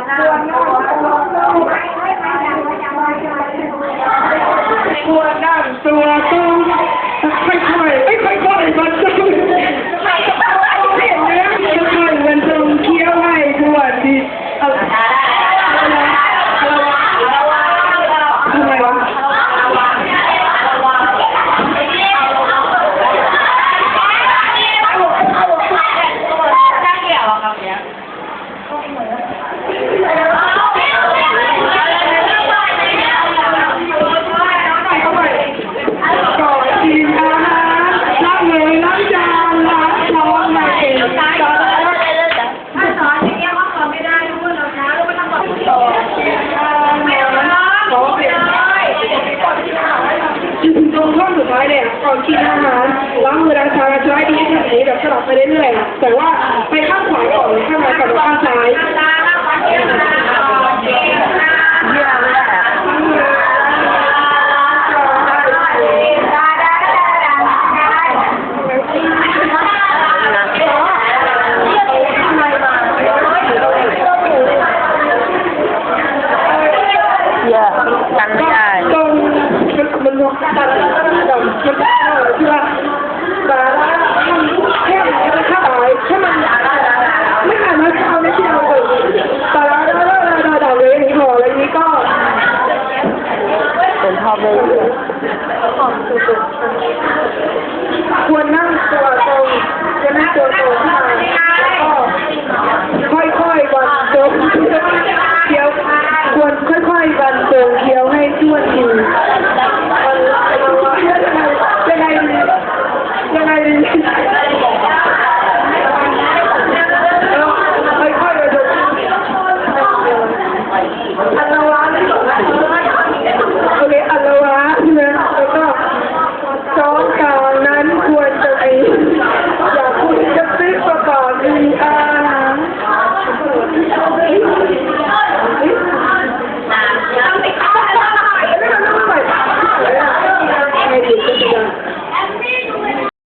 ตัวนั่งตัวตู้ค่อยๆมันจะค่อยๆมันจะเคี้ยวให้ตัวดีทำไมวะก่อนกินอาหารล้างมือล้างเท้าจะได้ดีขนาดนี้แบบสลับไปเรื่อยๆแต่ว่าไปข้างขวาก่อนข้างซ้ายก่อนข้างซ้าย